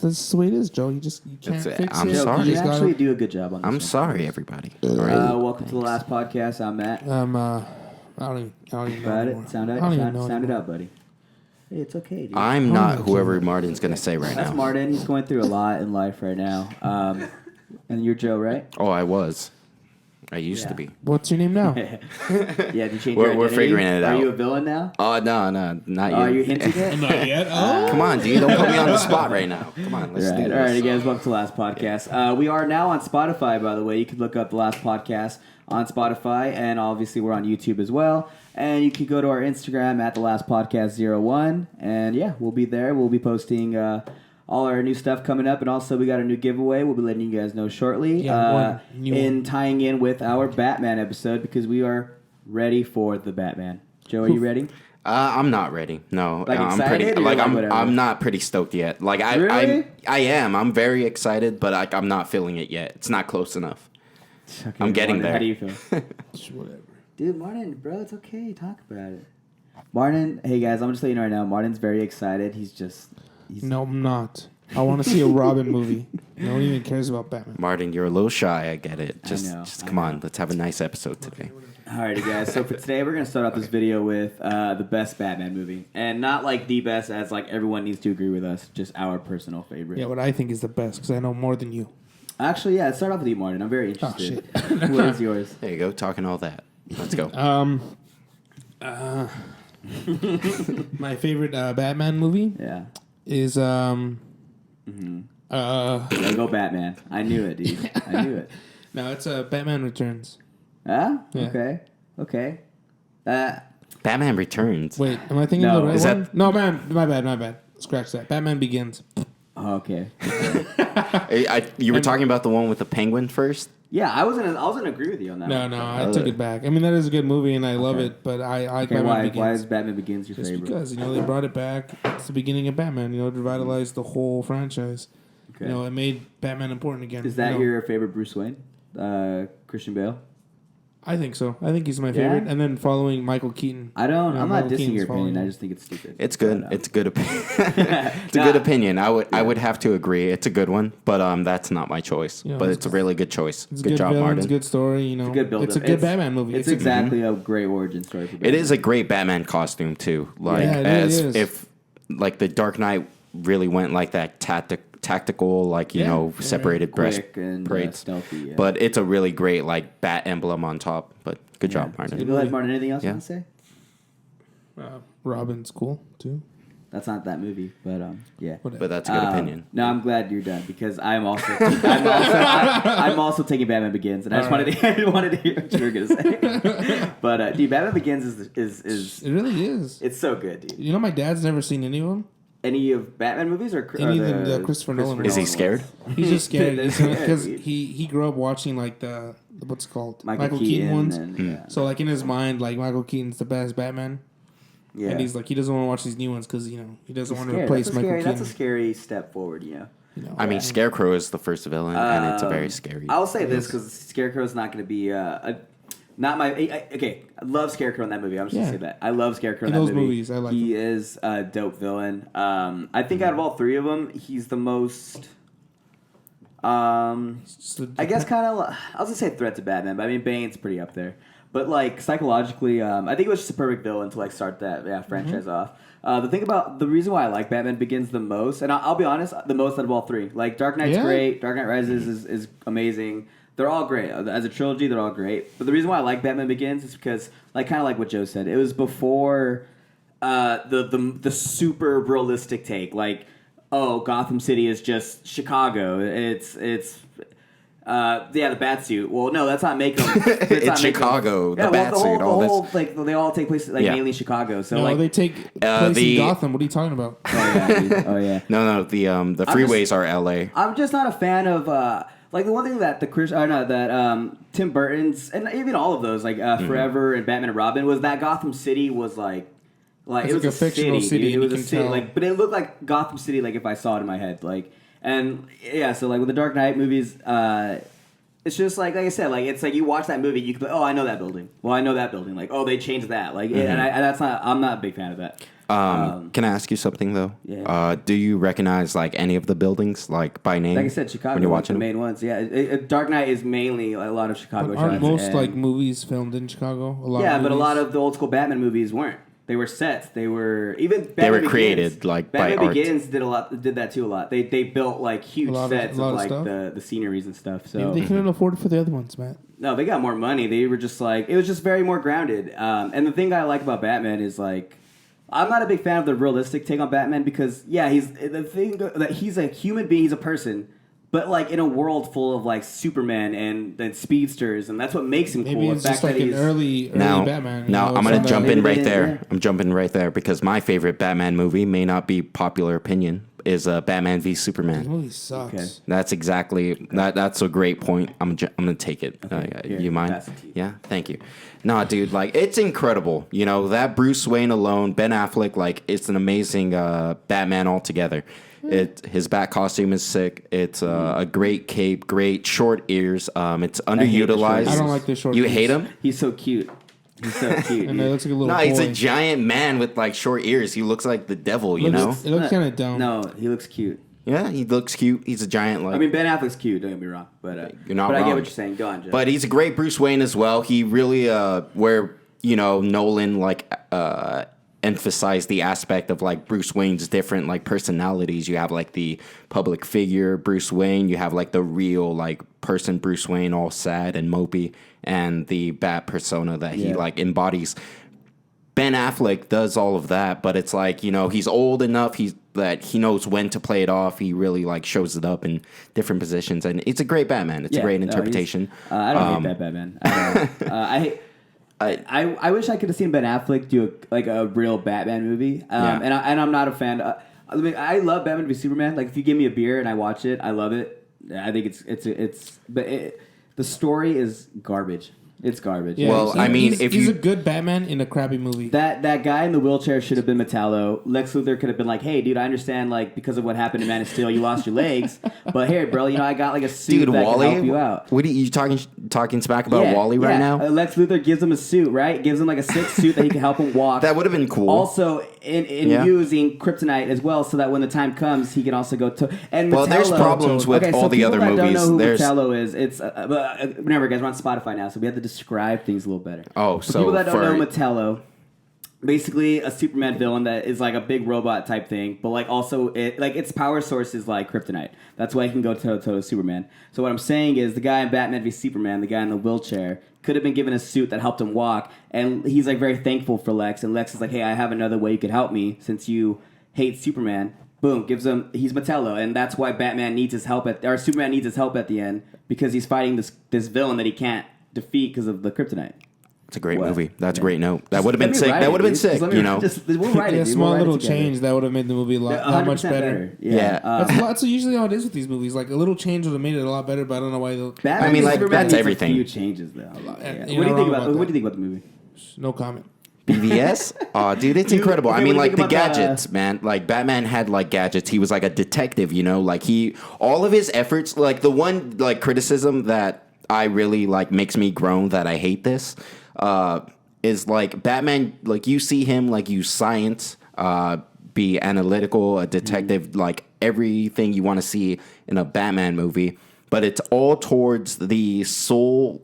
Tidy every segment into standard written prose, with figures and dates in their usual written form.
That's the way it is, Joe. You can't fix it. I'm sorry. You actually do a good job on this. I'm sorry, everybody. Welcome to the last podcast. I'm Matt. I don't even know anymore. Sound it out, buddy. Hey, it's okay, dude. I'm not whoever Martin's going to say right now. That's Martin. He's going through a lot in life right now. And you're Joe, right? Oh, I was. I used to be. What's your name now? Yeah, did you change your identity? We're figuring it out. Are you a villain now? Oh, no, not yet. Are you hinting it? Not yet. Oh. Come on, dude. Don't put me on the spot right now. Come on, let's do this. All right, guys. Welcome to the last podcast. We are now on Spotify, by the way. You can look up the last podcast on Spotify, and obviously we're on YouTube as well. And you can go to our Instagram at the last podcast 01, and yeah, we'll be there. We'll be posting all our new stuff coming up, and also we got a new giveaway. We'll be letting you guys know shortly. Tying in with our Batman episode because we are ready for the Batman. Joe, are you ready? I'm not ready. No, like I'm excited, pretty. Whatever? I'm not pretty stoked yet. Like Really? I am. I'm very excited, but I'm not feeling it yet. It's not close enough. Okay, I'm getting there. How do you feel? Whatever. Dude, Martin, bro, it's okay. Talk about it. Martin, hey guys, I'm just letting you know right now. Martin's very excited. No, I'm not. I want to see a Robin movie. No one even cares about Batman. Martin, you're a little shy. I get it. I know. Come on. Let's have a nice episode today. Alrighty, guys. So for today, we're gonna start off this video with the best Batman movie, and not like the best, as like everyone needs to agree with us. Just our personal favorite. Yeah, what I think is the best because I know more than you. Actually, yeah. Let's start off with you, Martin. I'm very interested. Oh shit. What is yours? There you go. Talking all that. Let's go. My favorite Batman movie Yeah. is Go Batman. I knew it, dude. I knew it. No, it's Batman Returns. Ah. Yeah. Okay. Batman Returns. Wait, am I thinking No. of the right Is one? that- No, man, my bad. Scratch that. Batman Begins. Okay. You were talking about the one with the penguin first? Yeah, I was gonna agree with you on that. No, one. I took it back. I mean, that is a good movie, and I love it, but I like Okay, Batman Begins. why is Batman Begins your Just favorite? because, they brought it back. It's the beginning of Batman, to revitalize the whole franchise. Okay. It made Batman important again. Is that your favorite Bruce Wayne? Christian Bale? I think so. I think he's my favorite. Yeah? And then following Michael Keaton. I'm not Michael dissing Keaton's your opinion. following I him. just think it's stupid. It's good. But, It's a good opinion. It's a good opinion. I would have to agree. It's a good one, but that's not my choice. But it's a really good choice. It's Good good job, villains, Martin. good story. It's a good build-up. It's a good Batman movie. It's exactly a great origin story for Batman. It is a great Batman costume too. Like Yeah, it as really is. if like the Dark Knight really went like that tactical, like separated quick and breastplates. stealthy. Yeah. But it's a really great like bat emblem on top. But good job, Martin. Go ahead, Martin. Anything else you Yeah. want to say? Robin's cool, too. That's not that movie, but yeah. Whatever. But that's a good opinion. No, I'm glad you're done because I'm also taking Batman Begins, and I just wanted to hear what you were gonna say. But dude, Batman Begins is It really is. it's so good, dude. My dad's never seen any of them. Any of Batman movies or Any of the Christopher Nolan Is he ones. scared? He's just scared They're scared, because dude. he grew up watching like the what's it called Michael Keaton ones. and, yeah. So like in his mind, like Michael Keaton's the best Batman, Yeah. and he's like he doesn't want to watch these new ones because he doesn't want to Scary. replace Michael Keaton. That's a scary step forward, I mean, Scarecrow is the first villain, and it's a very scary. I'll say this because Scarecrow's not going to be not my. Okay, I love Scarecrow in that movie. I'm just gonna say that I love Scarecrow in that those movie. movies. I like. He is a dope villain. I think out of all three of them, he's the most. I guess kind of. I was gonna say threat to Batman, but I mean Bane's pretty up there. But like psychologically, I think it was just a perfect villain to like start that franchise off. The reason why I like Batman Begins the most, and I'll be honest, the most out of all three. Like Dark Knight's great, Dark Knight Rises is amazing. They're all great as a trilogy. They're all great. But the reason why I like Batman Begins is because, like, kind of like what Joe said, it was before the super realistic take. Like, oh, Gotham City is just Chicago. It's the bat suit. Well, no, that's not making them. It's Chicago. The bat suit. All this. Like they all take place like mainly Chicago. So no, like they take place in Gotham. What are you talking about? Oh yeah. No. The freeways are L.A. I'm just not a fan of like the one thing that Tim Burton's and even all of those Forever and Batman and Robin was that Gotham City was like it was a fictional city. It was a city, but it looked like Gotham City like if I saw it in my head, so like with the Dark Knight movies, it's just like I said, like it's like you watch that movie, you can be, oh, I know that building. Well, I know that building. Like, oh, they changed that. Like, I'm not a big fan of that. Can I ask you something though? Yeah. Do you recognize like any of the buildings like by name? Like I said, Chicago. When you're watching the main ones. Yeah, Dark Knight is mainly a lot of Chicago shots. Aren't most like movies filmed in Chicago? But a lot of the old school Batman movies weren't. They were sets. They were created like by Batman art. Begins did that too a lot. They built like huge sets of like the sceneries and stuff. So maybe they couldn't afford it for the other ones, Matt. No, they got more money. They were just like it was just very more grounded. And the thing I like about Batman is like I'm not a big fan of the realistic take on Batman because he's a human being, he's a person. But like in a world full of like Superman and speedsters, and that's what makes him cool. Maybe it's just like an early Batman. Now I'm gonna jump in right there. Yeah. I'm jumping right there because my favorite Batman movie may not be popular opinion is Batman v Superman. The movie sucks. Okay. That's exactly that. That's a great point. I'm gonna take it. Okay. You mind? Yeah, thank you. Nah, dude, like it's incredible. You know that Bruce Wayne alone, Ben Affleck, like it's an amazing Batman altogether. His bat costume is sick. It's a great cape, great short ears. It's underutilized. I don't like the short. You ears. hate him? He's so cute. He's so cute. And it looks like a little. No, boy. he's a giant man with like short ears. He looks like the devil. You know? It looks kind of dumb. No, he looks cute. Yeah, he looks cute. He's a giant. Like I mean, Ben Affleck's cute. Don't get me wrong, but you're not. But wrong. I get what you're saying. Go on, Jeff. But he's a great Bruce Wayne as well. He really where Nolan emphasize the aspect of like Bruce Wayne's different like personalities. You have like the public figure Bruce Wayne, you have like the real like person Bruce Wayne, all sad and mopey, and the bat persona that he like embodies. Ben Affleck does all of that, but it's like, he's old enough that he knows when to play it off. He really like shows it up in different positions, and it's a great Batman. It's a great interpretation. I don't hate that Batman. I wish I could have seen Ben Affleck do a real Batman movie. And I'm not a fan. I love Batman v Superman. Like if you give me a beer and I watch it, I love it. I think the story is garbage. It's garbage. Yeah, well, I mean, he's a good Batman in a crappy movie. That guy in the wheelchair should have been Metallo. Lex Luthor could have been like, "Hey, dude, I understand. Like, because of what happened to Man of Steel, you lost your legs, but here, bro, I got like a suit that can help you out." What are you talking smack about Wally right now? Lex Luthor gives him a suit, right? Gives him like a sick suit that he can help him walk. That would have been cool. Also, in using kryptonite as well, so that when the time comes, he can also go to. And well, Metallo, there's problems with all the other movies. Don't know who Metallo is. It's remember, guys, we're on Spotify now, so we have to describe things a little better. Oh, so people that don't know Metallo, basically a Superman villain that is like a big robot type thing, but like also its power source is like kryptonite. That's why he can go toe-to-toe with Superman. So what I'm saying is the guy in Batman v Superman, the guy in the wheelchair, could have been given a suit that helped him walk, and he's like very thankful for Lex, and Lex is like, "Hey, I have another way you could help me since you hate Superman." Boom, gives him, he's Metallo, and that's why Batman needs his help Superman needs his help at the end, because he's fighting this villain that he can't defeat because of the kryptonite. It's a great movie. That's a great note. That would have been sick. That would have been sick, We'll write it. A small little change that would have made the movie a lot much better. Yeah. That's usually how it is with these movies. Like a little change would have made it a lot better, but I don't know why. I mean, like that's everything. A few changes though. What do you think about the movie? No comment. BVS? Oh, dude, it's incredible. I mean, like the gadgets, man. Like Batman had like gadgets. He was like a detective, like all of his efforts. Like the one like criticism that I really like makes me groan that I hate this. Is like Batman, like you see him, like use science, be analytical, a detective, like everything you want to see in a Batman movie, but it's all towards the sole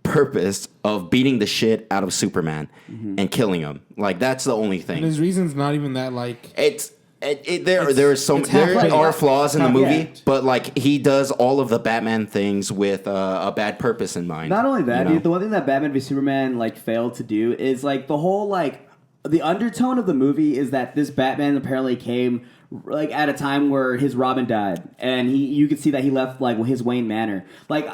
purpose of beating the shit out of Superman and killing him. Like that's the only thing. And his reason's not even that like there are flaws in the movie, but like he does all of the Batman things with a bad purpose in mind. Not only that, dude, the one thing that Batman v Superman like failed to do is like the whole like the undertone of the movie is that this Batman apparently came like at a time where his Robin died, and you could see that he left like his Wayne Manor. Like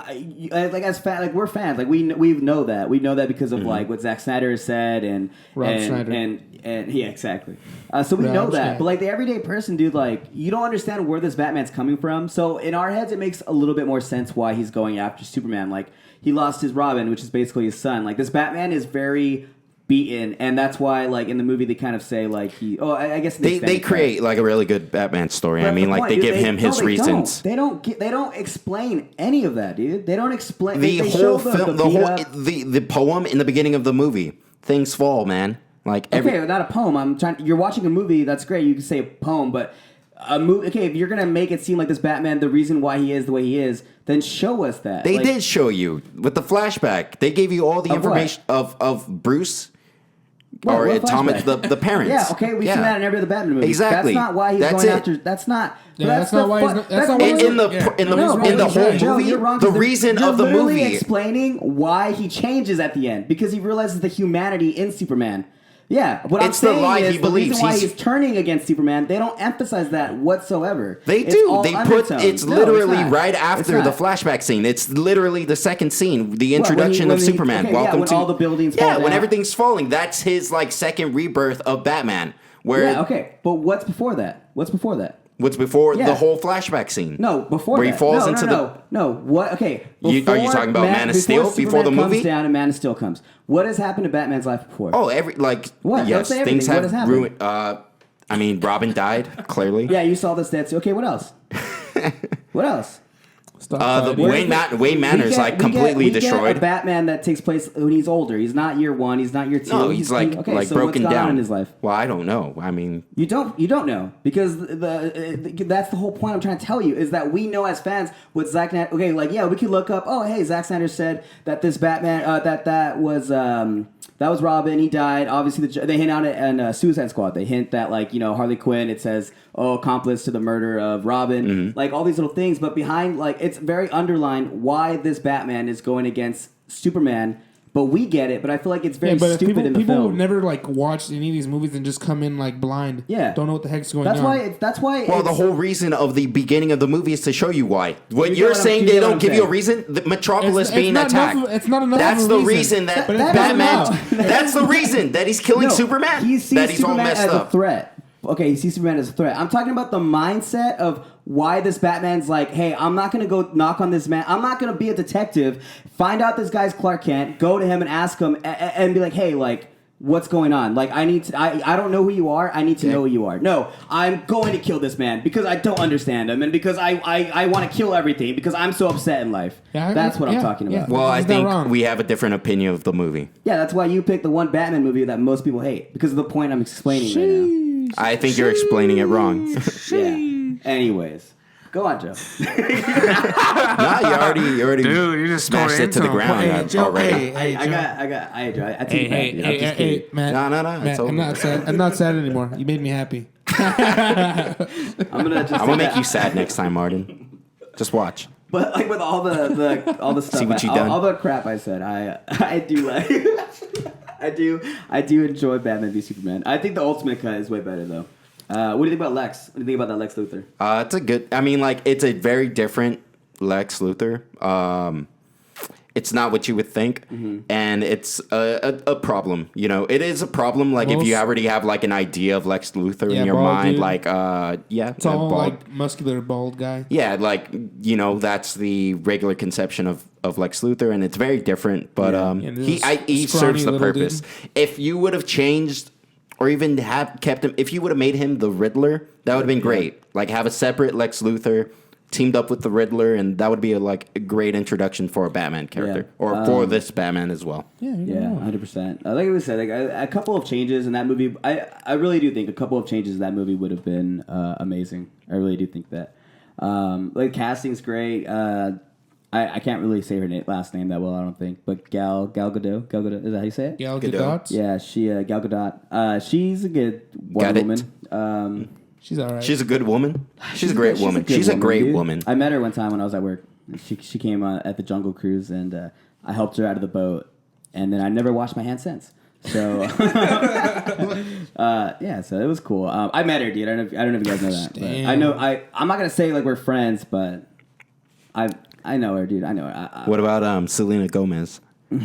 as like we're fans, like we know that because of like what Zack Snyder has said and Snyder. and yeah, exactly. So we know that, Snyder. but like the everyday person, dude, like you don't understand where this Batman's coming from. So in our heads, it makes a little bit more sense why he's going after Superman. Like he lost his Robin, which is basically his son. Like this Batman is very beaten, and that's why like in the movie they kind of say like I guess They create like a really good Batman story. I mean, like they give him his reasons. They don't explain any of that, dude. They don't explain The they whole show film, the poem in the beginning of the movie, things fall, man. Like okay, not a poem. You're watching a movie. That's great. You can say a poem, but a movie. Okay, if you're gonna make it seem like this Batman, the reason why he is the way he is, then show us that. They did show you with the flashback. They gave you all the information of Bruce. Or Thomas, the parents. Yeah, okay, we've seen that in every other Batman movie. Exactly. That's not why he's going after. That's not. Yeah, that's not why he's. That's not why in the whole movie. The reason of the movie. You're explaining why he changes at the end because he realizes the humanity in Superman. Yeah, what I'm saying is the reason why he's turning against Superman. They don't emphasize that whatsoever. They do. They put it's literally right after the flashback scene. It's literally the second scene, the introduction of Superman. Welcome to all the buildings. Yeah, when everything's falling. That's his like second rebirth of Batman. Where okay, but what's before that? What's before that? What's before the whole flashback scene? No, before where that. he falls into No, what? Okay. Are you talking about Man of Steel before the movie? Comes down and Man of Steel comes. What has happened to Batman's life before? Oh, what? Yes, things have ruined. I mean, Robin died clearly. Yeah, you saw this dead too. Okay, what else? What else? The Wayne Manor is like completely destroyed. We get a Batman that takes place when he's older. He's not year one. He's not year two. No, he's like so broken what's down in his life. Well, I don't know. I mean, you don't know because that's the whole point I'm trying to tell you is that we know as fans what Zack Snyder. Okay, like we could look up. Oh, hey, Zack Snyder said that this Batman that was Robin. He died. Obviously, they hint out in Suicide Squad. They hint that Harley Quinn. It says accomplice to the murder of Robin. Mm-hmm. Like all these little things, but behind it's very underlined why this Batman is going against Superman. But we get it. But I feel like it's very stupid in the film. People would never watch any of these movies and just come in blind. Yeah, don't know what the heck's going on. That's why. Well, the whole reason of the beginning of the movie is to show you why. When you're saying they don't give you a reason, the Metropolis being attacked. It's not enough. That's the reason that Batman. That's the reason that he's killing Superman. He sees Superman as a threat. Okay, he sees Superman as a threat. I'm talking about the mindset of why this Batman's like, hey, I'm not going to go knock on this man. I'm not going to be a detective, find out this guy's Clark Kent, go to him and ask him and be like, hey, what's going on? I don't know who you are. I need to know who you are. No, I'm going to kill this man because I don't understand him and because I want to kill everything because I'm so upset in life. That's what I'm talking about. Well, I think we have a different opinion of the movie. Yeah, that's why you picked the one Batman movie that most people hate because of the point I'm explaining right now. I think you're explaining it wrong. Yeah. Anyways, go on, Joe. No, you already Dude, you just smashed it to the ground already. Hey, Matt. No. Matt, I'm not sad anymore. You made me happy. I'm gonna make you sad next time, Martin. Just watch. But with all the stuff, see what you done. All the crap I said, I do I do enjoy Batman v Superman. I think the Ultimate Cut is way better though. What do you think about Lex? What do you think about that Lex Luthor? It's a good. I mean, it's a very different Lex Luthor. It's not what you would think, and it's a problem. It is a problem. If you already have an idea of Lex Luthor in your mind, dude. It's all muscular bald guy. Yeah, that's the regular conception of Lex Luthor, and it's very different. But he serves the purpose. Dude. If you would have changed, or even have kept him, if you would have made him the Riddler, that would have been great. Have a separate Lex Luthor teamed up with the Riddler, and that would be a great introduction for a Batman character, or for this Batman as well. Yeah, 100%. Like we said, a couple of changes in that movie. I really do think a couple of changes in that movie would have been amazing. I really do think that. Casting's great. I can't really say her last name that well, I don't think. But Gal Gadot, is that how you say it? Gal Gadot? Yeah, Gal Gadot. She's a good woman. She's all right. She's a good woman. She's a great woman. She's a great woman. I met her one time when I was at work. She came at the Jungle Cruise, and I helped her out of the boat. And then I never washed my hands since. So, so it was cool. I met her, dude. I don't know if you guys know that. But I know. I'm not gonna say like we're friends, but I know her, dude. I know her. What about Selena Gomez? All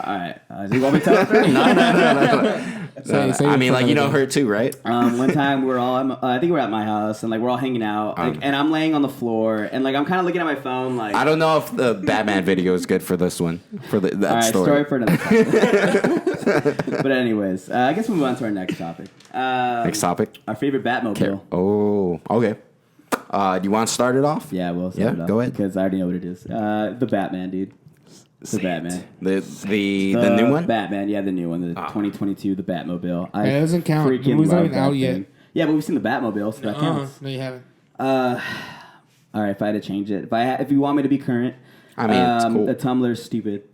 right. Do you want me to tell her? No. I mean, like, you know her too, right? One time we're all, I think we're at my house, and like we're all hanging out, like, and I'm laying on the floor, and like I'm kind of looking at my phone, like. I don't know if the Batman video is good for this one, for that all right, story. For another time. But anyways, I guess we'll move on to our next topic. Next topic. Our favorite Batmobile. Oh, okay. Do you want to start it off? Yeah, we'll start it off. Go ahead. Because I already know what it is. The Batman, dude. The Batman. The new one? Batman, yeah, the new one. The 2022, the Batmobile. It doesn't count. The movie's not even out yet. Yeah, but we've seen the Batmobile, so that counts. No, you haven't. All right, if I had to change it. If you want me to be current. I mean, it's cool. The Tumblr's stupid.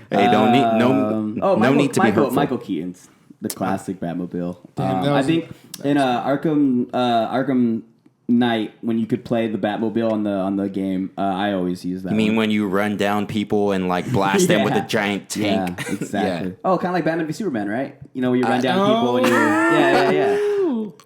Hey, don't need no need to be hurtful. Michael Keaton's the classic Batmobile. Damn, I think in Arkham Knight, when you could play the Batmobile on the game, I always use that. You mean when you run down people and like blast them with a giant tank? Yeah, exactly. Yeah. Oh, kind of like Batman v Superman, right? You know, where you run down people and you. Yeah.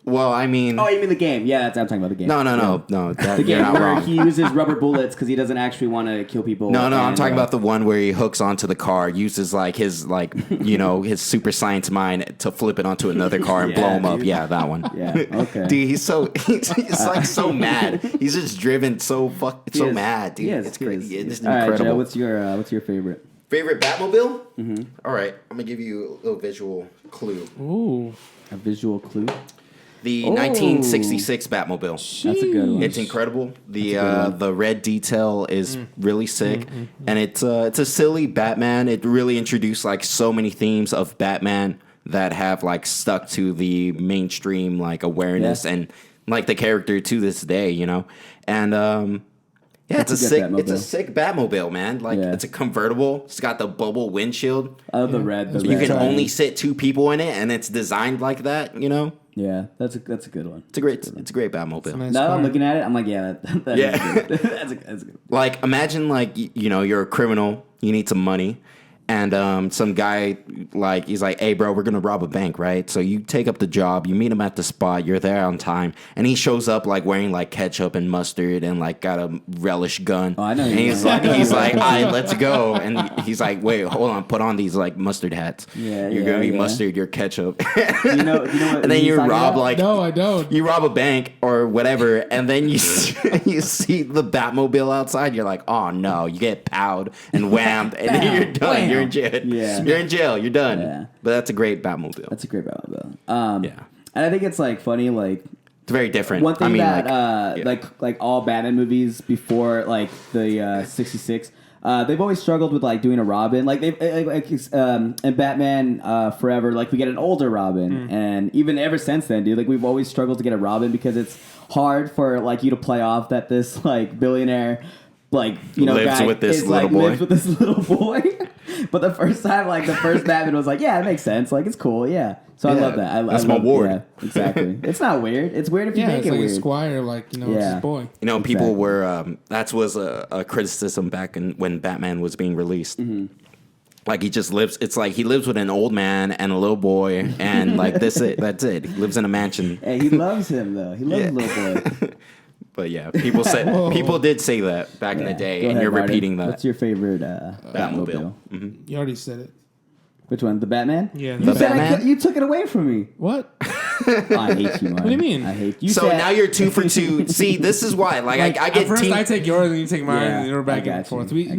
Well, I mean. Oh, you mean the game? Yeah, I'm talking about the game. No. The game where he uses rubber bullets because he doesn't actually want to kill people. No, I'm talking about the one where he hooks onto the car, uses like his his super science mind to flip it onto another car and blow him up. Yeah, that one. Yeah. Okay. Dude, he's like so mad. He's just driven so mad, dude. It's crazy. It's incredible. incredible. All right, Joe, what's your favorite? Favorite Batmobile? Mm-hmm. All right, I'm gonna give you a little visual clue. Ooh, a visual clue. The 1966 Batmobile. Jeez. That's a good one. It's incredible. The red detail is really sick, and it's a silly Batman. It really introduced like so many themes of Batman that have like stuck to the mainstream like awareness and like the character to this day, you know. And it's a sick Batmobile, man. Like it's a convertible. It's got the bubble windshield. Oh, the red. You can only sit 2 people in it, and it's designed like that, you know. Yeah, that's a good one. It's a great Batmobile. Nice now car. I'm looking at it, I'm like, that's good. that's a good. Like, imagine like you're a criminal, you need some money, and some guy like he's like, hey bro, we're gonna rob a bank, right? So you take up the job, you meet him at the spot, you're there on time, and he shows up like wearing like ketchup and mustard and like got a relish gun. Oh, I know. And he's like, all right, let's go. And he's like, wait, hold on, put on these like mustard hats. Yeah, you're gonna be mustard, you're ketchup. You know what? And then you rob like no, I don't. You rob a bank or whatever, and then you see the Batmobile outside. You're like, oh no, you get powed and whammed, and then you're done. Bam. You're in jail. Yeah. You're in jail. You're done. Yeah. But that's a great Batmobile. That's a great Batmobile. And I think it's like funny, like it's very different. one thing like all Batman movies before like the 66. They've always struggled with like doing a Robin, like they've and Batman Forever, like we get an older Robin, and even ever since then, dude, like we've always struggled to get a Robin because it's hard for like you to play off that this like billionaire, like lives guy with this is, little like, boy. lives with this little boy. But the first time, like the first Batman was like, yeah, it makes sense, like it's cool, yeah. So I love that. That's my ward. Yeah, exactly. It's not weird. It's weird if you make it like weird. A squire, like it's his boy. People were that was a criticism back when Batman was being released. Mm-hmm. Like he just lives. It's like he lives with an old man and a little boy, and like that's it. He lives in a mansion. Hey, he loves him though. He loves the little boy. But yeah, people did say that back in the day, and you're repeating that. What's your favorite Batmobile? Mm-hmm. You already said it. Which one? The Batman? Yeah. You said Batman? you took it away from me. What? Oh, I hate you, man. What do you mean? I hate you. So now you're 2 for 2. See, this is why. Like I get first I take yours and you take mine, and you're back and forth. We just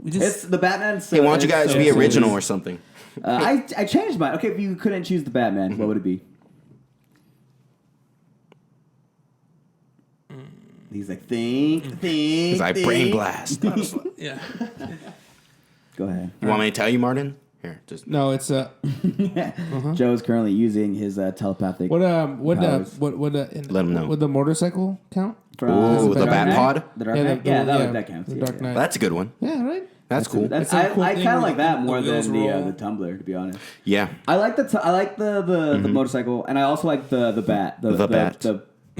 it's the Batman. Hey, why don't you guys be original or something? I changed mine. Okay, if you couldn't choose the Batman, what would it be? He's like, think. He's like, brain blast. yeah. Go ahead. You want me to tell you, Martin? Here, just no. It's Joe's currently using his telepathic. What let him know. Would the motorcycle count? Ooh, the Batpod? The Dark Knight? That counts. The Dark Knight. That's a good one. Yeah, right? That's cool. I kind of like that more than the Tumbler, to be honest. Yeah. I like the motorcycle, and I also like the bat. The bat.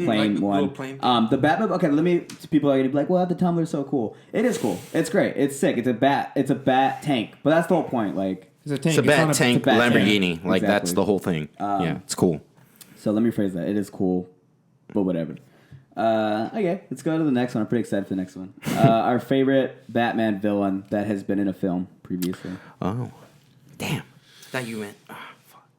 plain like one. little plain. The Batmobile. Okay, people are gonna be like, "Well, the Tumbler's so cool." It is cool. It's great. It's sick. It's a bat tank. But that's the whole point. Like, It's a tank. It's a bat tank it's a bat Lamborghini. tank. Like that's Exactly. the whole thing. Yeah, it's cool. so let me phrase that. It is cool, but whatever. Okay, let's go to the next one. I'm pretty excited for the next one. Our favorite Batman villain that has been in a film previously. Oh, damn! I thought you meant.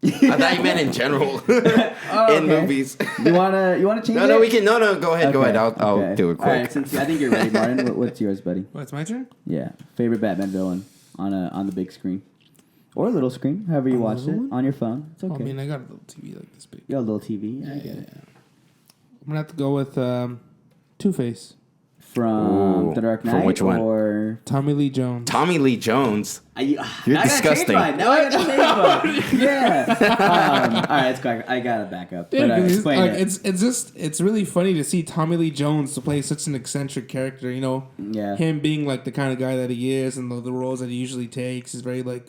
I thought you meant in general in movies. You wanna change it? No, we can. No, go ahead. Okay, Go ahead. I'll okay. do it quick. All right, since I think you're ready, Martin. What's yours, buddy? What, it's my turn? Yeah, favorite Batman villain on the big screen or little screen, however you watched it on your phone. It's okay. I mean, I got a little TV like this big. You got a little TV. I get it. I'm gonna have to go with Two-Face. From Ooh, The Dark from Knight which one? or Tommy Lee Jones. Tommy Lee Jones. You're disgusting. Now I gotta change mine. Yeah. All right, it's quick. I gotta back up. Yeah, But explain like, it. it's really funny to see Tommy Lee Jones to play such an eccentric character. You know, Yeah. him being like the kind of guy that he is, and the roles that he usually takes is very like,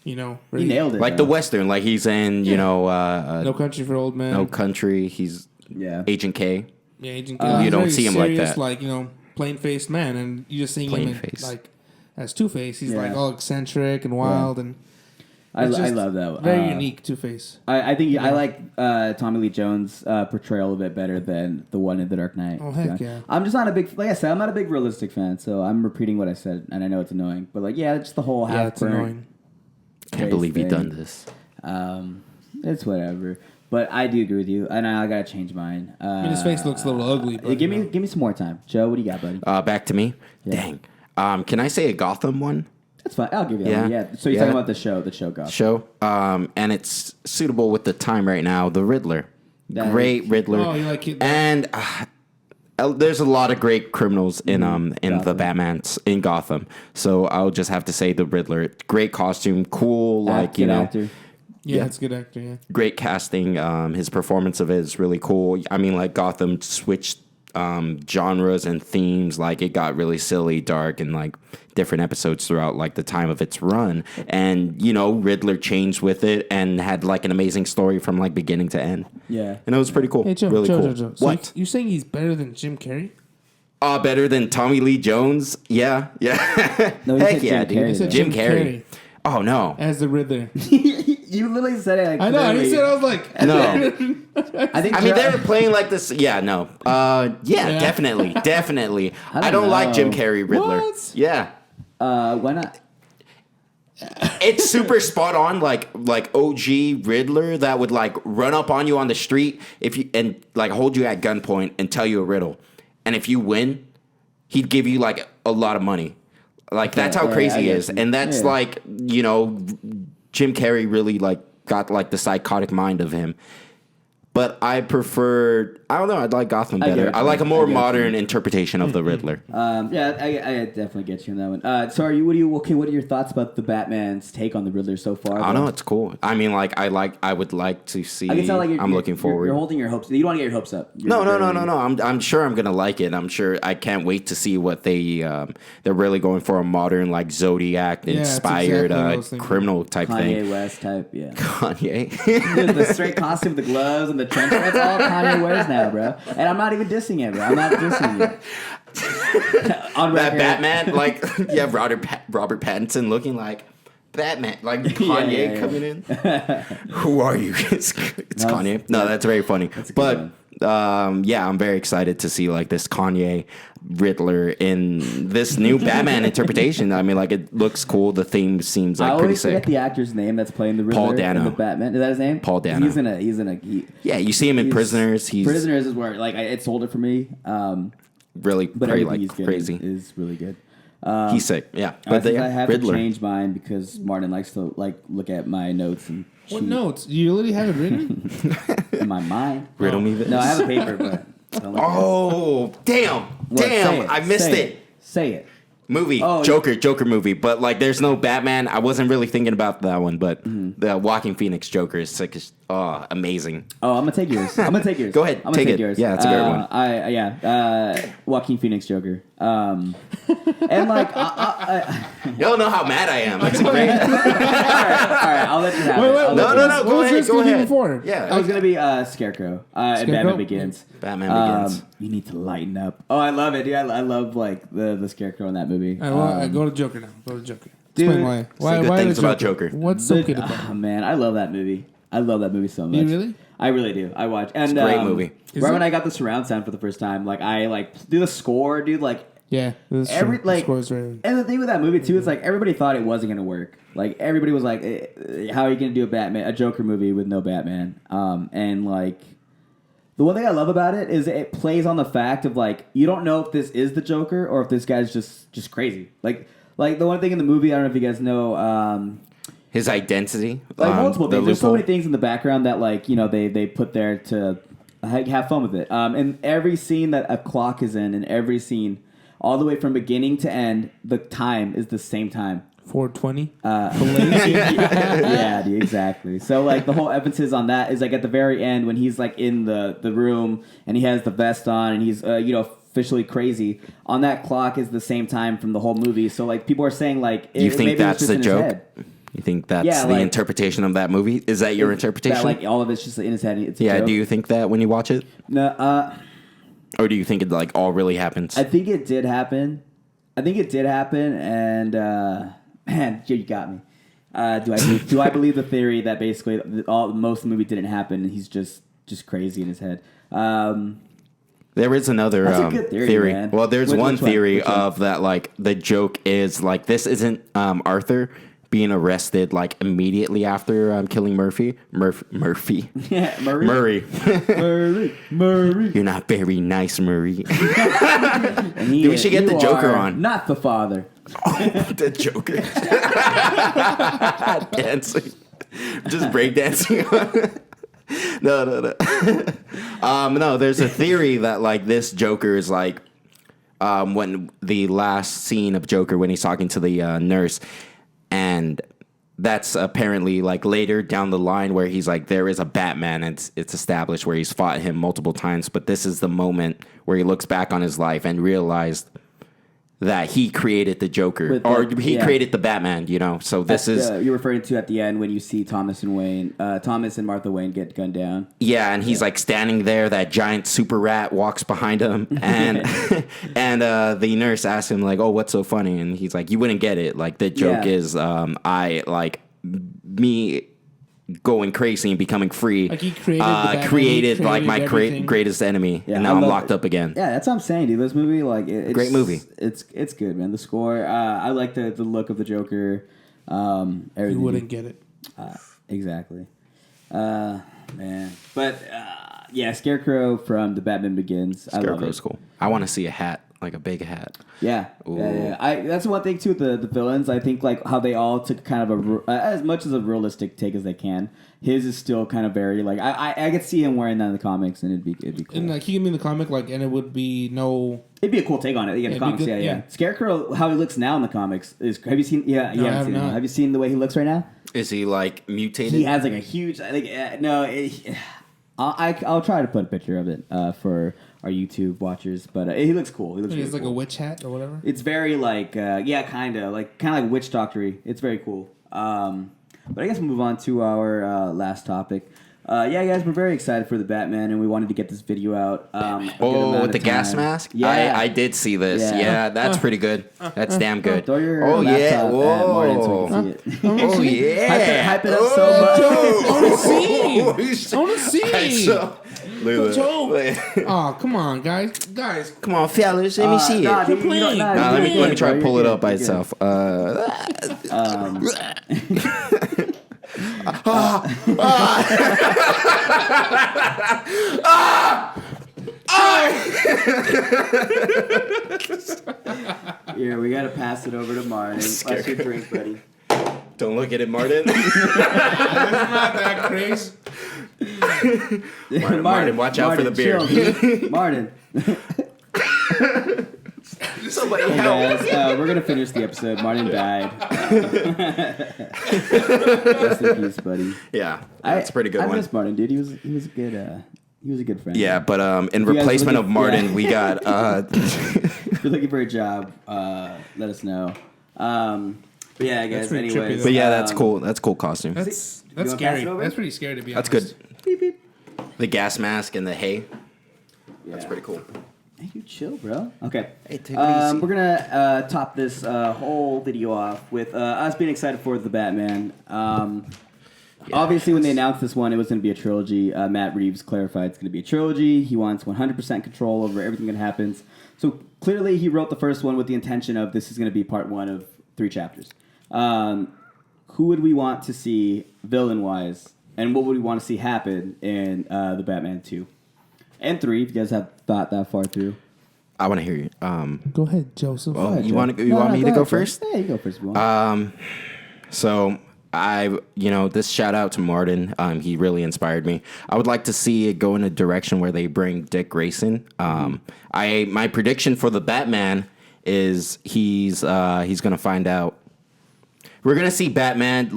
you know, He really, nailed it. Like though. the Western. Like he's in, No Country for Old Men. No Country. He's Yeah. Agent K. Yeah, Agent you He's don't very see him like serious, that. Like, you know, plain-faced man, and you just seeing him Plain-faced. like as Two-Face. He's Yeah. like all eccentric and wild, and I it's just love that. very unique Two-Face. I think I like Tommy Lee Jones' portrayal a bit better than the one in The Dark Knight. Oh, heck yeah. I'm just not a big, like I said, I'm not a big realistic fan, so I'm repeating what I said, and I know it's annoying, but like, yeah, just the whole Yeah, it's half-burnt annoying. Can't face believe he thing. done this. It's whatever. But I do agree with you, and I gotta change mine. I mean, his face looks a little ugly. But, Give you know. me some more time, Joe. What do you got, buddy? Back to me. Yeah. Dang. Can I say a Gotham one? That's fine. I'll give you that Yeah. one. Yeah. So you're Yeah. talking about the show Gotham. Show. And it's suitable with the time right now. The Riddler. That Great is- Riddler. Oh, you like it? And there's a lot of great criminals in the Gotham. Batman's in Gotham. So I'll just have to say the Riddler. Great costume, cool, like you Good know, actor. Yeah, it's a good actor, yeah. great casting. His performance of it is really cool. I mean, like Gotham switched genres and themes. Like it got really silly, dark, and like different episodes throughout like the time of its run. And you know, Riddler changed with it and had like an amazing story from like beginning to end. Yeah. And it was pretty cool. Hey, Joe, really cool. Joe. So What? you saying he's better than Jim Carrey? Better than Tommy Lee Jones? Yeah. No, you Heck said yeah, Jim dude. Carrey, You said Jim Jim Carrey. Carrey. Oh no. As the Riddler. You literally said it. Like, I know, I clearly. said I was like... No. I think. I mean, Joe- they were playing like this. Yeah, no. Yeah, Yeah. definitely. I don't don't like Jim know. Carrey Riddler. What? Yeah. Why not? It's super spot on, like OG Riddler that would like run up on you on the street and like hold you at gunpoint and tell you a riddle, and if you win, he'd give you like a lot of money. Like that's how Yeah, crazy I he get is, you. and that's Yeah. like you know, Jim Carrey really like got like the psychotic mind of him. But I prefer, I don't know, I'd like Gotham I get better. what I you like a mean. more I get what you modern interpretation of the Riddler. Yeah, I definitely get you on that one. Sorry, what are your thoughts about the Batman's take on the Riddler so far? I don't know, it's cool. I mean, like, I would like to see, I can tell like I'm looking forward. You're holding your hopes. You don't want to get your hopes up. No. I'm sure I'm gonna like it. I'm sure I can't wait to see what they're really going for a modern like Zodiac inspired exactly what I was thinking. criminal type Kanye thing. West type, yeah. Kanye. The straight costume, the gloves, and the trench coat. That's all Kanye wears now, bro. And I'm not even dissing it, bro. I'm not dissing it. On That record. Batman, like you have Robert Pattinson looking like Batman, like Kanye yeah. coming in. Who are you? It's Kanye. No, that's very funny. a good But one. yeah, I'm very excited to see like this Kanye Riddler in this new Batman interpretation. I mean, like it looks cool. The theme seems I like pretty always forget sick. the actor's name that's playing the Riddler Paul in Dano. the Batman. Is that his name? Paul Dano. He's in a. Yeah, you see him in Prisoners. He's Prisoners is where like it sold it for me. really But pretty everything like he's getting crazy. is really good. He's sick. Yeah, I but think yeah, I have Riddler. to change mine because Martin likes to like look at my notes and What cheat notes? You literally have it written? in my mind. Riddle me this. No, I have a paper, but don't look at it. Oh, damn. What? Say Damn, it. I missed Say it. Say it. Movie, Oh, Joker movie, but like there's no Batman. I wasn't really thinking about that one, but Mm-hmm. the Walking Phoenix Joker is sick as Amazing. Oh, I'm gonna take yours. Go ahead, I'm gonna take it. yours. Yeah, that's a great one. Joaquin Phoenix Joker. And like, You don't know how mad I am. That's great. all right, I'll let you have it. No. Go ahead. Before? Yeah. I was gonna be Scarecrow. And Batman Begins. Batman Begins. You need to lighten up. Oh, I love it, dude. I love like the Scarecrow in that movie. Go to Joker now. Go to Joker. Dude, Explain why. Say good things about Joker. What's so good about it? Oh man, I love that movie. I love that movie so much. You really? I really do. I watch. And, It's a great movie. Right when I got the surround sound for the first time, like I like do the score, dude. Like Yeah, this is every true. like, The score's right. and the thing with that movie too is like everybody thought it wasn't gonna work. Like everybody was like, "How are you gonna do a Joker movie with no Batman?" And like the one thing I love about it is it plays on the fact of like you don't know if this is the Joker or if this guy's just crazy. Like the one thing in the movie, I don't know if you guys know. His identity. Like multiple things. There's so loophole. many things in the background that like they put there to have fun with it. And every scene that a clock is in every scene, all the way from beginning to end, the time is the same time. 420. Yeah, dude, exactly. So like the whole emphasis on that is like at the very end when he's like in the room and he has the vest on and he's officially crazy. On that clock is the same time from the whole movie. So like people are saying like You think maybe that's it's just a in his joke? head. You think that's Yeah, the like- interpretation of that movie? Is that your interpretation? That, like all of it's just in his head. It's a Yeah, joke. do you think that when you watch it? No, Or do you think it like all really happens? I think it did happen. And man, you got me. Do I believe the theory that basically most of the movie didn't happen and he's just crazy in his head? There is another That's a good theory, man. Well, there's Which one one? theory Which one? of that like the joke is like this isn't Arthur being arrested like immediately after killing Murphy. Yeah, Murray. Murray. You're not very nice, Murray. And We should get the Joker are on. Not the father. The Joker. Dancing. Just breakdancing. No. No, there's a theory that like this Joker is like when the last scene of Joker when he's talking to the nurse, and that's apparently like later down the line where he's like there is a Batman and it's established where he's fought him multiple times, but this is the moment where he looks back on his life and realized that he created the Joker created the Batman, So this is you're referring to at the end when you see Thomas and Martha Wayne get gunned down. Yeah, and he's like standing there. That giant super rat walks behind him, and and the nurse asks him like, "Oh, what's so funny?" And he's like, "You wouldn't get it. Like the joke is, I like me going crazy and becoming free. Like he created like my everything. greatest enemy, Yeah, and I now I'm love locked it. up again." Yeah, that's what I'm saying, dude. This movie, like, it's Great movie. It's good, man. The score, I like the look of the Joker. Everything. You wouldn't get it. Exactly. Man, but yeah, Scarecrow from the Batman Begins. I love Scarecrow's it. cool. I want to see a hat, like a big hat. Yeah. That's one thing too with the villains. I think like how they all took kind of as much as a realistic take as they can. His is still kind of very like I could see him wearing that in the comics and it'd be cool. And like he can be in the comic, like, and it would be no. It'd be a cool take on it. Yeah, the It'd be comics. good, Yeah. Scarecrow, how he looks now in the comics is. Have you seen? Yeah, you No, I haven't have seen him. not. Have you seen the way he looks right now? Is he like mutated? He has like a huge. I'll try to put a picture of it for our YouTube watchers, but he looks cool. He looks. He has really like cool. a witch hat or whatever. It's very like kind of like witch doctory. It's very cool. But I guess we'll move on to our last topic. Guys, we're very excited for the Batman, and we wanted to get this video out. With the gas mask? Yeah, I did see this. Yeah. Yeah, that's pretty good. That's damn good. Throw your Oh, laptop yeah. at Martin so Whoa. we can see it. Oh, yeah. Hype it up so much. I want to see. Oh, come on, guys. Come on, fellas. Let me see it. Nah, dude, Quit playing. Let me try to pull it up by You're good. itself. Here, we gotta pass it over to Martin. What's your drink, buddy? Don't look at it, Martin. It's not that crazy. Martin, watch out for the beer. Chill, dude. Martin. Somebody Hey help. guys, we're gonna finish the episode. Martin died. Rest in peace, buddy. Yeah, that's a pretty good I one. miss Martin, dude. He was a good friend. Yeah, but in If you guys replacement of looking- Martin, yeah. we got. If you're looking for a job, let us know. But yeah, guys. pretty trippy, Anyways, though. But yeah, that's cool. That's a cool costume. That's You wanna pass scary. it over? That's pretty scary to be That's honest. good. beep, beep. The gas mask and the hay. That's Yeah. pretty cool. Hey, you chill, bro. Okay. Hey, take it easy. We're gonna top this whole video off with us being excited for the Batman. Obviously, when they announced this one, it was going to be a trilogy. Matt Reeves clarified it's going to be a trilogy. He wants 100% control over everything that happens. So clearly, he wrote the first one with the intention of this is going to be part one of 3 chapters. Who would we want to see villain-wise, and what would we want to see happen in the Batman 2 and 3? If you guys have thought that far through. I want to hear you. Go ahead, Joseph. Well, ahead, you Joe. want me to go first? Yeah, you go first if you want. So this shout out to Martin. He really inspired me. I would like to see it go in a direction where they bring Dick Grayson. My prediction for the Batman is he's gonna find out. We're gonna see Batman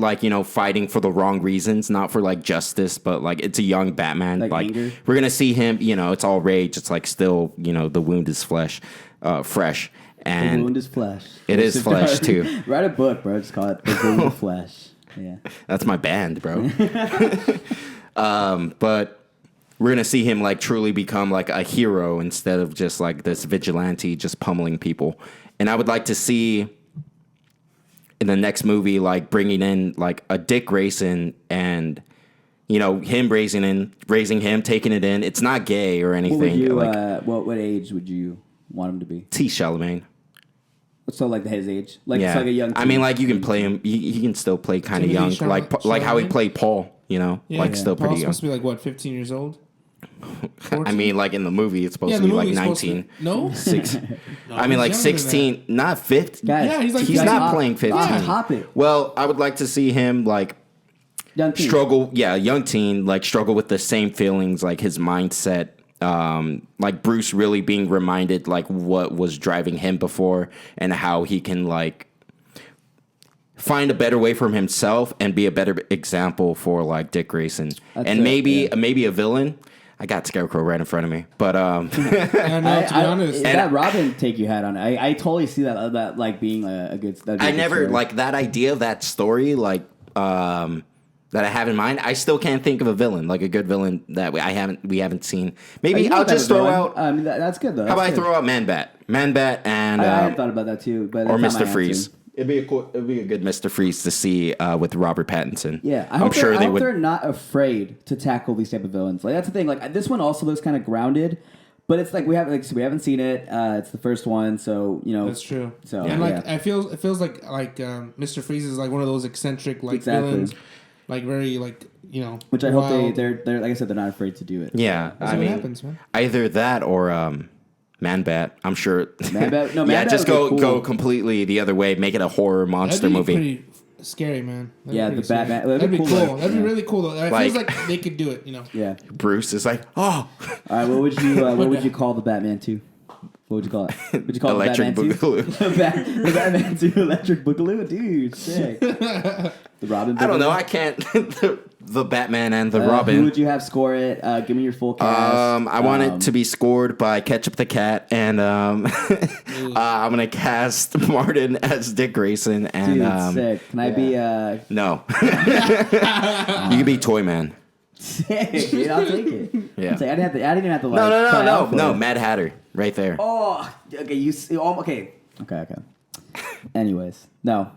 fighting for the wrong reasons, not for justice, but it's a young Batman. Like anger? We're gonna see him. It's all rage. It's still the wound is fresh. And The wound is flesh. It is flesh, too. Write a book, bro. Just call it The Wound of Flesh. Yeah. That's my band, bro. But we're gonna see him truly become a hero instead of just this vigilante just pummeling people. And I would like to see in the next movie bringing in a Dick Grayson and him raising him, taking it in. It's not gay or What anything. would you? What age would you want him to be? T. Charlemagne. So his age, Yeah, so a young. I mean, you can play him. He can still play kind of young, Timothy like how he Chalamet? played Paul. Still Paul's pretty young. supposed to be 15 years old. I mean, in the movie, it's supposed Yeah, to the be movie is supposed to 19. be- No, Six. No, I mean, he's younger than 16, not 15. Guys, Yeah, he's He's not playing 15. Off topic. Well, I would like to see him Young teen. struggle. Yeah, young teen struggle with the same feelings, his mindset. Bruce really being reminded what was driving him before and how he can find a better way from himself and be a better example for Dick Grayson. That's And it, maybe a villain. I got Scarecrow right in front of me, but Yeah, no, to be honest, that Robin take you had on it. I totally see that being a good. that'd be a I good never story. that idea of that story that I have in mind. I still can't think of a villain, a good villain that we haven't seen. Maybe You I'll might have just a throw villain. out. I mean, that's good though. How about I That's good. throw out Man-Bat and I had thought about that too, but or that's not Mr. my Freeze. answer. It'd be a good Mr. Freeze to see with Robert Pattinson. Yeah, I I'm hope sure I they hope would. they're not afraid to tackle these type of villains. That's the thing. This one also looks kind of grounded, but it's we haven't seen it. It's the first one, so that's true. So and yeah. it feels like Mr. Freeze is one of those eccentric Exactly. villains, very which I hope wild. they're like I said, they're not afraid to do it. Yeah, That's I what mean, happens, man. either that or Man-Bat. I'm sure. Man-Bat- no, yeah, Man-Bat just would be go cool. completely the other way. Make it a horror monster That'd be movie. pretty scary, man. That'd Yeah, be the pretty scary. Batman- That'd be cool, cool. though. That'd be Yeah. really cool, though. It feels like they could do it, Yeah. Bruce is oh, All right. What would you call the Batman 2? What would you call it? Would you call Electric it the Batman 2? Boogaloo. The Batman 2 Electric Boogaloo? Dude, sick. The Robin Boogaloo? I don't know. I can't. the Batman and the Who Robin. would you have score it? Give me your full cast. I want it to be scored by Ketchup the Cat, and I'm gonna cast Martin as Dick Grayson, and Dude, sick. Can I be no, you can be Toy Man. sick? Dude, I'll take it. Yeah. I'll take it. I didn't even have to No, Mad Hatter, right there. Oh, okay. Okay. Anyways, no.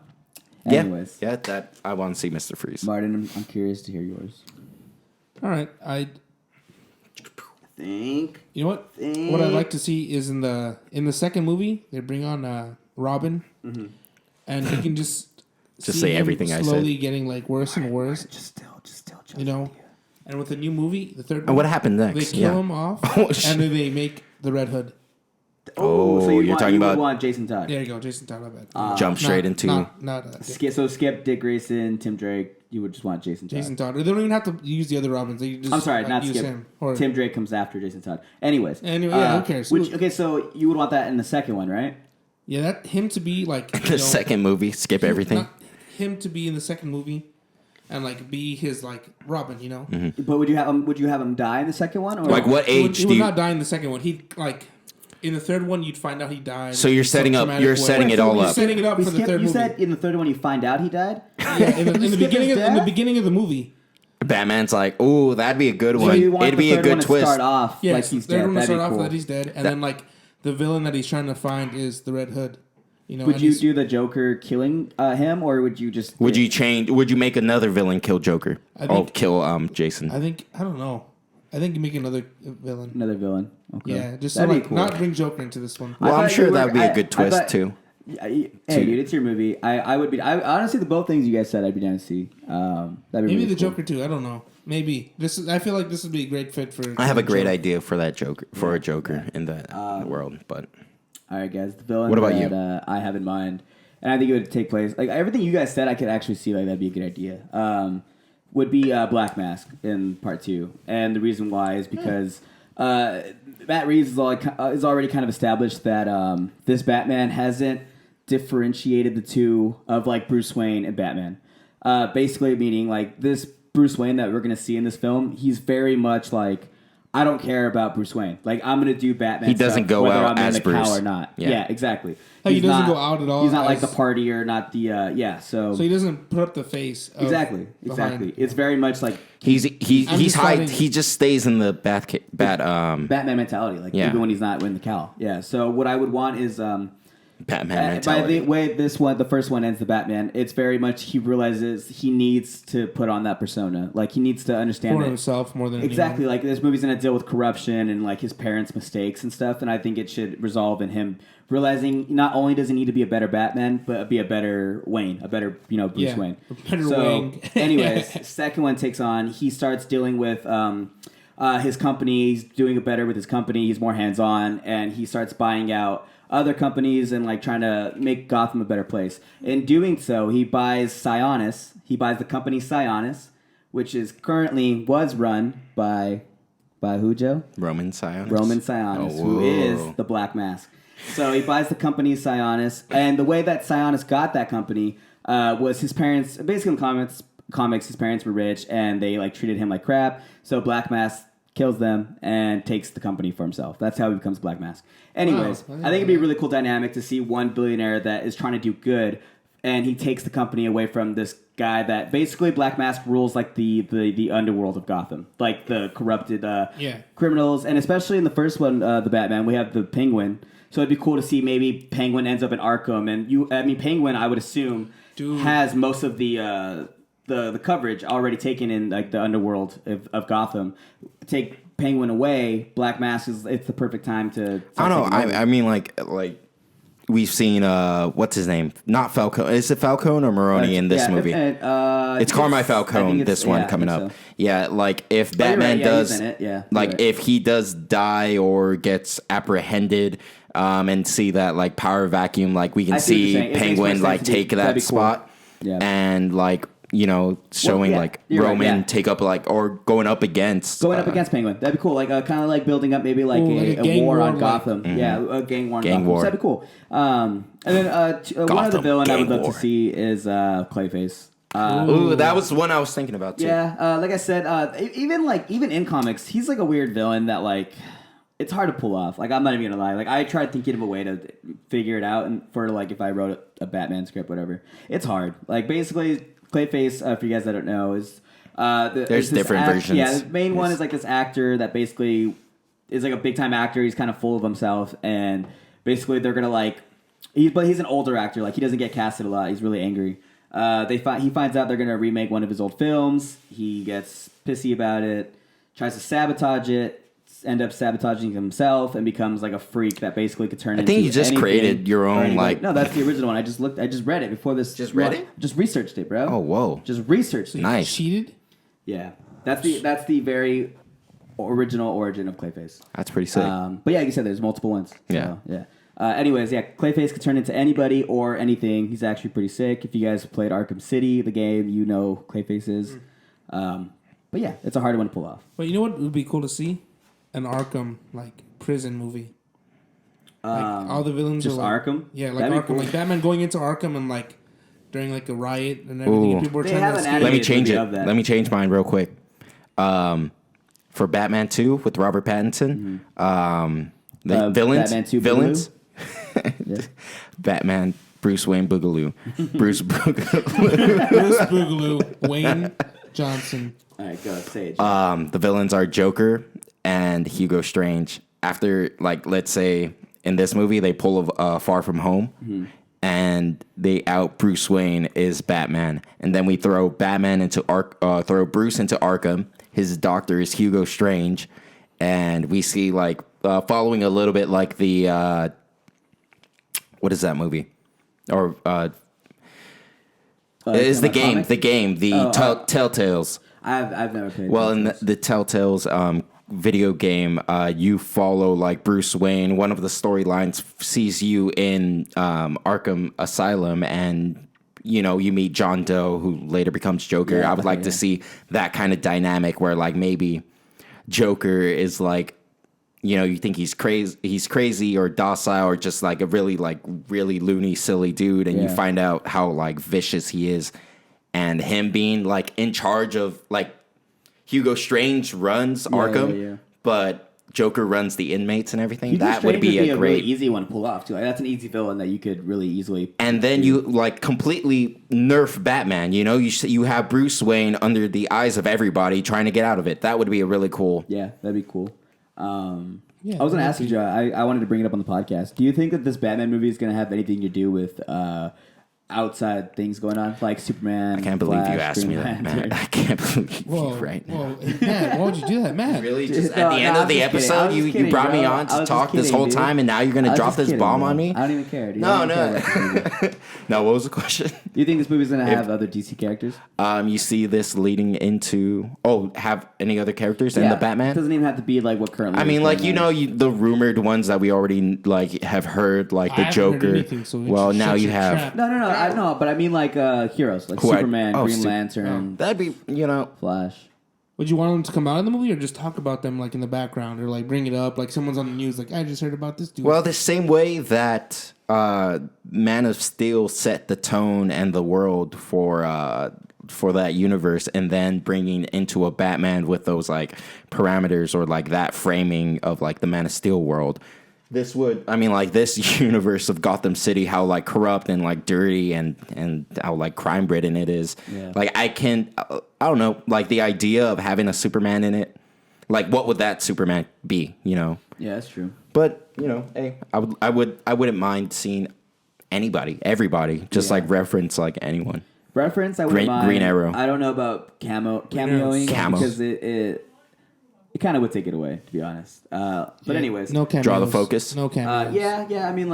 Yeah. Anyways, Yeah, that I want to see Mr. Freeze. Martin, I'm curious to hear yours. All right, Think. you know what? What I'd like to see is in the second movie they bring on Robin, and he can just see say him everything I said. slowly getting worse and worse. Just still. And with the new movie, the third And one, what happened they next? kill him off, Oh, shit. and then they make the Red Hood. Oh, so you're talking about want Jason Todd. There you go, Jason Todd. My bad. jump straight into Skip Dick Grayson, Tim Drake. You would just want Jason Todd. Jason Todd. They don't even have to use the other Robins. They just, I'm sorry, not use Skip. him. Or, Tim Drake comes after Jason Todd. Anyways. Anyway, yeah, who cares? Okay, so you would want that in the second one, right? Yeah, that him to be like the second movie. Skip everything. Him to be in the second movie, and like be his like Robin, you know. Mm-hmm. But would you have him die in the second one, or like what age? He would not die in the second one. He like. In the third one, you'd find out he died. So you're setting up. You're setting it all up. Setting it up for the third movie. You said in the third one you find out he died. Yeah, in the beginning of the movie. Batman's like, oh, that'd be a good one. It'd be a good twist. Start off like he's dead. They're going to start off that he's dead, and then like the villain that he's trying to find is the Red Hood. You know, would you do the Joker killing him, or would you just? Would you change? Would you make another villain kill Joker? Kill Jason? I don't know. I think you make another villain. Another villain. Okay. Yeah, just so like cool. Not bring Joker into this one. Well, I'm sure that would be a good twist too. Hey, dude, it's your movie. I would be. I honestly, the both things you guys said, I'd be down to see. That'd be maybe really the cool. Joker too. I don't know. Maybe I feel like this would be a great fit for. I have a great idea for that Joker a Joker in that world, but. All right, guys. The villain. What about that, you? I have in mind, and I think it would take place like everything you guys said. I could actually see like that'd be a good idea. Would be Black Mask in part 2, and the reason why is because Matt Reeves is already kind of established that this Batman hasn't differentiated the two of like Bruce Wayne and Batman. Basically, meaning like this Bruce Wayne that we're gonna see in this film, he's very much like, I don't care about Bruce Wayne. Like, I'm gonna do Batman. He doesn't go whether out I'm as in the Bruce cow or not. Yeah exactly. Like he doesn't go out at all. He's not like the party or not the So he doesn't put up the face. Exactly. It's very much like he's high. He just stays in the Batman mentality. Like even when he's not in the cowl. Yeah. So what I would want is Batman mentality. By the way, the first one ends the Batman. It's very much he realizes he needs to put on that persona. Like he needs to understand for himself more than exactly. anyone. Like this movie's gonna deal with corruption and like his parents' mistakes and stuff. And I think it should resolve in him realizing not only does he need to be a better Batman, but be a better Wayne, a better Bruce Wayne. A better Wayne. Anyways, second one takes on. He starts dealing with his company. He's doing it better with his company. He's more hands on, and he starts buying out other companies and like trying to make Gotham a better place. In doing so, he buys Sionis. He buys the company Sionis, which was run by who, Joe? Roman Sionis, who is the Black Mask. So he buys the company Sionis, and the way that Sionis got that company was his parents. Basically, in comics, his parents were rich, and they like treated him like crap. So Black Mask kills them and takes the company for himself. That's how he becomes Black Mask. Anyways, I think it'd be a really cool dynamic to see one billionaire that is trying to do good, and he takes the company away from this guy that basically Black Mask rules like the underworld of Gotham, like the corrupted criminals, and especially in the first one, the Batman, we have the Penguin. So it'd be cool to see maybe Penguin ends up in Arkham, and Penguin, I would assume, has most of the coverage already taken in like the underworld of Gotham. Take Penguin away, Black Mask it's the perfect time to. I don't know. I mean, like we've seen what's his name? Not Falcone. Is it Falcone or Maroni in this movie? It's Carmine Falcone. This one coming up. So. Yeah, like if Batman does, if he does die or gets apprehended. And see that like power vacuum, like we can see Penguin like take that spot, and like showing like Roman take up like or going up against Penguin. That'd be cool. Like kind of like building up maybe like a war on Gotham. Mm-hmm. Yeah, a gang war on Gotham. So that'd be cool. And then one other villain I would love to see is Clayface. Ooh, that was one I was thinking about too. Yeah, like I said, even in comics, he's like a weird villain that like. It's hard to pull off. Like, I'm not even going to lie. Like, I tried thinking of a way to figure it out and for, like, if I wrote a Batman script, whatever. It's hard. Like, basically, Clayface, for you guys that don't know, is... There's different versions. Yeah, the main one is, like, this actor that basically is, like, a big-time actor. He's kind of full of himself, and basically they're going to, like... But he's an older actor. Like, he doesn't get casted a lot. He's really angry. He finds out they're going to remake one of his old films. He gets pissy about it, tries to sabotage it, end up sabotaging himself and becomes like a freak that basically could turn into I think you just created your own like... No, that's the original one. I just read it before this. Just read it? Just researched it, bro. Oh, whoa. Just researched it. Nice. Cheated? Yeah. That's the very original origin of Clayface. That's pretty sick. But yeah, like you said, there's multiple ones. Yeah. Yeah. Anyways, yeah, Clayface could turn into anybody or anything. He's actually pretty sick. If you guys played Arkham City, the game, you know Clayface is. But yeah, it's a hard one to pull off. But you know what would be cool to see? An Arkham prison movie. Like all the villains just are Arkham. Yeah, like That'd Arkham, be cool. like Batman going into Arkham and during a riot and everything. And people were They trying have to an escape. Let me animated change movie it. of that. Let me change mine real quick. For Batman 2 with Robert Pattinson, the villains, Batman 2 villains, Yeah. Batman, Bruce Wayne Boogaloo, Bruce Boogaloo. Bruce Boogaloo, Wayne Johnson. All right, go say it. The villains are Joker and Hugo Strange. After, let's say in this movie they pull Far From Home, and they out Bruce Wayne is Batman, and then we throw Batman into throw Bruce into Arkham. His doctor is Hugo Strange, and we see following a little bit like the what is that movie? Or is the game comic? Telltales. I've never played. Well, in the Telltale's video game, you follow Bruce Wayne. One of the storylines sees you in Arkham Asylum, and you meet John Doe, who later becomes Joker. Yeah, I would like to see that kind of dynamic where maybe Joker is you think he's crazy or docile or just a really loony, silly dude, and you find out how vicious he is, and him being in charge of Hugo Strange runs Arkham, but Joker runs the inmates and everything. Hugo That Strange would be a great, really easy one to pull off too. That's an easy villain that you could really easily. And then you completely nerf Batman. You have Bruce Wayne under the eyes of everybody trying to get out of it. That would be a really cool. Yeah, that'd be cool. Yeah, I was going to ask you, Joe. I wanted to bring it up on the podcast. Do you think that this Batman movie is going to have anything to do with outside things going on, like Superman? I can't believe Flash, you asked me Green that, Lantern? man. I can't believe Whoa, you right now. whoa, Matt, why would you do that, Matt? Really? Just No, at the end no, of the I'm just kidding. I episode, was you just kidding, brought me bro. on I to was talk just this kidding, whole dude. time, and now you're going I to was drop just this kidding, bomb man. on me? I don't even care, dude. No, I don't care about this movie. No, what was the question? Do you think this movie's going to have other DC characters? You see this leading into have any other characters in the Batman? It doesn't even have to be like what currently. I mean, is going on. the rumored ones that we already have heard, the haven't Joker. heard anything, so Well, now shut you your have. trap. No, I know, but I mean like heroes, like Superman, Green Lantern, That'd be Flash. Would you want them to come out in the movie or just talk about them in the background or bring it up someone's on the news I just heard about this dude? Well, the same way that Man of Steel set the tone and the world for that universe, and then bringing into a Batman with those parameters or that framing of the Man of Steel world. This would, this universe of Gotham City, how corrupt and dirty and how crime ridden it is. Yeah. I don't know, the idea of having a Superman in it. What would that Superman be? Yeah, that's true. But hey, I wouldn't mind seeing everybody, just reference anyone. Reference, I wouldn't mind. Green Arrow. I don't know about cameoing because it kind of would take it away, to be honest. But anyways, no cameos. Draw the focus. No cameos. yeah. I mean,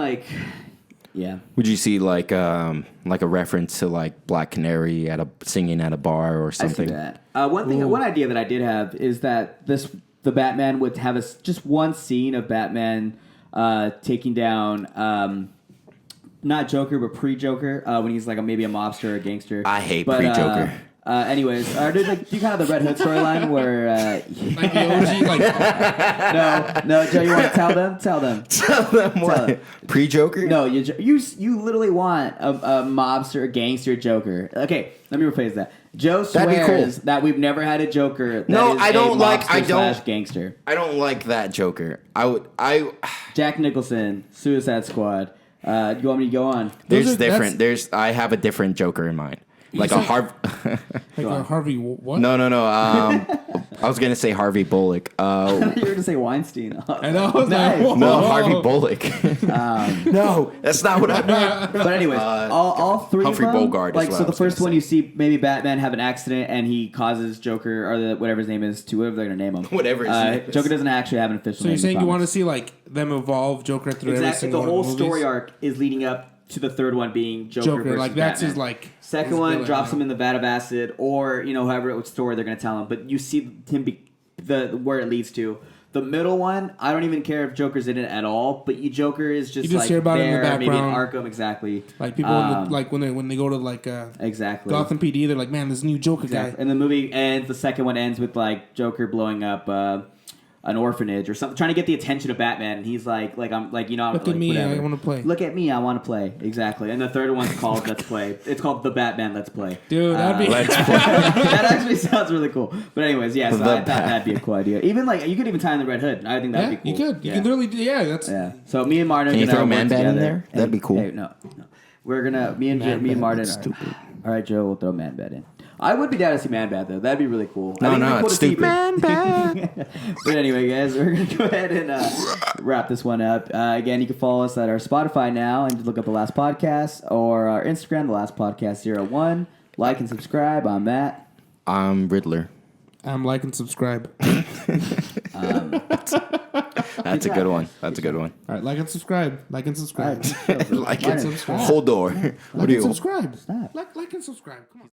yeah. Would you see a reference to Black Canary singing at a bar or something? I see that. One idea that I did have is that the Batman would have just one scene of Batman taking down. Not Joker, but pre-Joker, when he's maybe a mobster or a gangster. I hate pre-Joker. Anyways, do kind of the Red Hood storyline where the OG, no, Joe, you want to tell them? Tell them. Tell them what? Pre-Joker? No, you literally want a mobster, a gangster Joker. Okay, let me rephrase that. Joe swears that we've never had a Joker. That is I don't slash gangster. I don't like that Joker. Jack Nicholson, Suicide Squad. You want me to go on? I have a different Joker in mind. A Harvey what? No. I was gonna say Harvey Bullock. You were gonna say Weinstein. I know. I was Nice. No, Harvey Bullock. No, that's not what I meant. But anyways, all three Humphrey of them, Bogart is what so I the was first gonna one say. you see maybe Batman have an accident and he causes Joker or whatever his name is to whatever they're gonna name him. Whatever his name is. Joker doesn't actually have an official So name. you're saying you want to see them evolve Joker through every exactly single the whole one of the movies? story arc is leading up to the third one being Joker versus that's Batman. his Second his one villain, drops him in the vat of acid, or however what story they're gonna tell him. But you see him the where it leads to. The middle one, I don't even care if Joker's in it at all, but Joker is just, You just like hear about it in the there, maybe in background. Arkham, exactly. Like people, when they go to like exactly Gotham PD, they're like, man, this new Joker guy. And the movie ends. The second one ends with like Joker blowing up an orphanage or something, trying to get the attention of Batman, and he's like I'm like Look like, at me, whatever. I want to play. Look at me, I want to play. Exactly. And the third one's called Let's Play. It's called The Batman Let's Play. Dude, that'd be that actually sounds really cool. But anyways, yeah, so I thought that'd be a cool idea. Even like you could even tie in the Red Hood. I think that'd be cool. You could. You can literally do. Yeah, that's. Yeah. So me and Martin. Can you are gonna throw work Man-Bat in together. there? That'd be cool. Hey, no. We're gonna me and Martin. That's stupid. All right, Joe, we'll throw Man-Bat in. I would be down to see Man-Bat though. That'd be really cool. No, it's stupid. Man-Bat. But anyway, guys, we're gonna go ahead and wrap this one up. Again, you can follow us at our Spotify now and just look up The Last Podcast, or our Instagram, The Last Podcast 01. Like and subscribe. I'm Matt. I'm Riddler. I'm like and subscribe. That's a good one. That's a good one. All right, like and subscribe. Like and subscribe. Like and it. subscribe. Hold door. What Like do and you? subscribe. Stop. Like and subscribe. Come on.